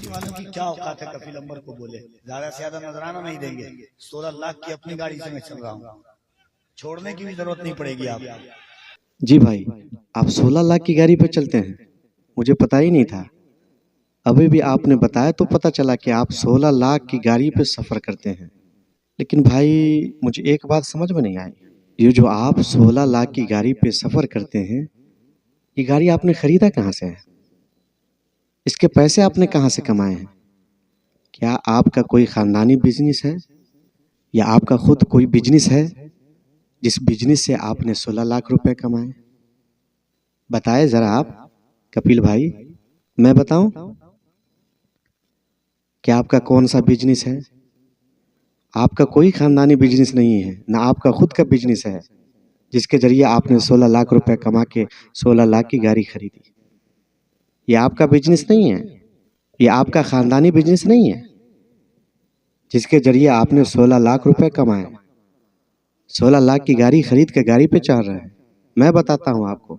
والوں کی کیا اوقات ہے کفیل امبر کو بولے زیادہ سے زیادہ نذرانہ نہیں دیں گے. 16 لاکھ کی اپنی گاڑی سے میں چل رہا ہوں, چھوڑنے کی بھی ضرورت نہیں پڑے گی. آپ جی بھائی, آپ 16 لاکھ کی گاڑی پہ چلتے ہیں؟ مجھے پتا ہی نہیں تھا. ابھی بھی آپ نے بتایا تو پتا چلا کہ آپ 16 لاکھ کی گاڑی پہ سفر کرتے ہیں. لیکن بھائی مجھے ایک بات سمجھ میں نہیں آئی, یہ جو آپ 16 لاکھ کی گاڑی پہ سفر کرتے ہیں, یہ گاڑی آپ نے خریدا کہاں سے ہے؟ اس کے پیسے آپ نے کہاں سے کمائے ہیں؟ کیا آپ کا کوئی خاندانی بزنس ہے یا آپ کا خود کوئی بزنس ہے جس بزنس سے آپ نے 16 لاکھ روپے کمائے؟ بتائے ذرا آپ کپیل بھائی, میں بتاؤں کہ آپ کا کون سا بزنس ہے؟ آپ کا کوئی خاندانی بزنس نہیں ہے, نہ آپ کا خود کا بزنس ہے جس کے ذریعے آپ نے 16 لاکھ روپے کما کے 16 لاکھ کی گاڑی خریدی. یہ آپ کا بزنس نہیں ہے, یہ آپ کا خاندانی بزنس نہیں ہے جس کے ذریعے آپ نے 16 لاکھ روپے کمائے. 16 لاکھ کی گاڑی خرید کے گاڑی پہ چڑھ رہے ہیں. میں بتاتا ہوں آپ کو,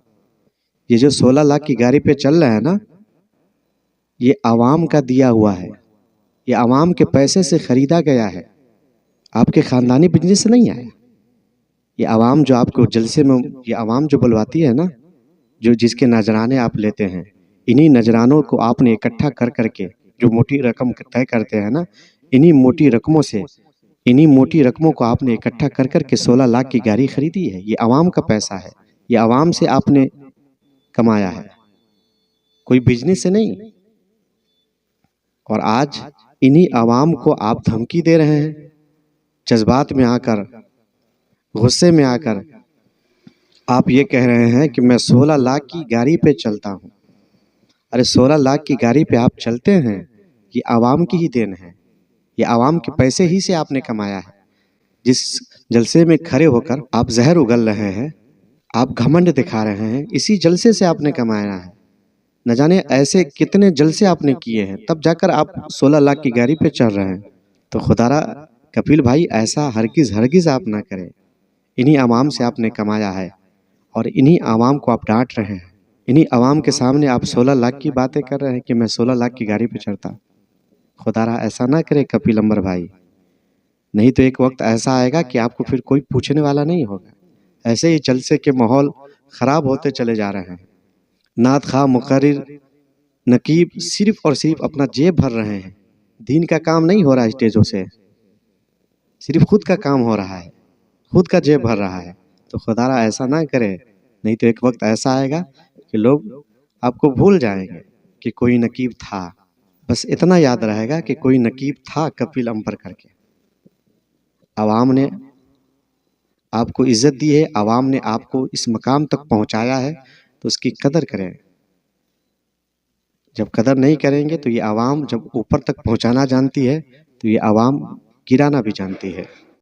یہ جو 16 لاکھ کی گاڑی پہ چل رہا ہے نا, یہ عوام کا دیا ہوا ہے, یہ عوام کے پیسے سے خریدا گیا ہے, آپ کے خاندانی بزنس سے نہیں آیا. یہ عوام جو آپ کو جلسے میں, یہ عوام جو بلواتی ہے نا, جو جس کے نذرانے آپ لیتے ہیں, انہی نذرانوں کو آپ نے اکٹھا کر کر کے جو موٹی رقم طے کرتے ہیں نا, انہی موٹی رقموں سے, انہی موٹی رقموں کو آپ نے اکٹھا کر کر کے 16 لاکھ کی گاڑی خریدی ہے. یہ عوام کا پیسہ ہے, یہ عوام سے آپ نے کمایا ہے, کوئی بزنس سے نہیں. اور آج انہی عوام کو آپ دھمکی دے رہے ہیں, جذبات میں آ کر, غصے میں آ کر آپ یہ کہہ رہے ہیں کہ میں 16 لاکھ کی گاڑی پہ چلتا ہوں. ارے 16 لاکھ کی گاڑی پہ آپ چلتے ہیں, یہ عوام کی ہی دین ہے, یہ عوام کے پیسے ہی سے آپ نے کمایا ہے. جس جلسے میں کھڑے ہو کر آپ زہر اگل رہے ہیں, آپ گھمنڈ دکھا رہے ہیں, اسی جلسے سے آپ نے کمایا ہے. نہ جانے ایسے کتنے جلسے آپ نے کیے ہیں, تب جا کر آپ 16 لاکھ کی گاڑی پہ چڑھ رہے ہیں. تو خدا را کپیل بھائی, ایسا ہرگز آپ نہ کریں. انہی عوام سے آپ نے کمایا ہے اور انہی عوام کو آپ ڈانٹ رہے ہیں. انہی عوام کے سامنے آپ 16 لاکھ کی باتیں کر رہے ہیں کہ میں 16 لاکھ کی گاڑی پہ چڑھتا. خدا را ایسا نہ کرے کپیل امبر بھائی, نہیں تو ایک وقت ایسا آئے گا کہ آپ کو پھر کوئی پوچھنے والا نہیں ہوگا. ایسے ہی جلسے کے ماحول خراب ہوتے چلے جا رہے ہیں. نعت خواہ, مقرر, نقیب صرف اور صرف اپنا جیب بھر رہے ہیں. دین کا کام نہیں ہو رہا اسٹیجوں سے, صرف خود کا کام ہو رہا ہے, خود کا جیب بھر رہا ہے. تو خدا را ایسا نہ کرے, نہیں تو ایک وقت ایسا آئے گا کہ لوگ آپ کو بھول جائیں گے کہ کوئی نقیب تھا. بس اتنا یاد رہے گا کہ کوئی نقیب تھا کپیل امبر کر کے. عوام نے آپ کو عزت دی ہے, عوام نے آپ کو اس مقام تک پہنچایا ہے, تو اس کی قدر کریں. جب قدر نہیں کریں گے تو یہ عوام جب اوپر تک پہنچانا جانتی ہے, تو یہ عوام گرانا بھی جانتی ہے.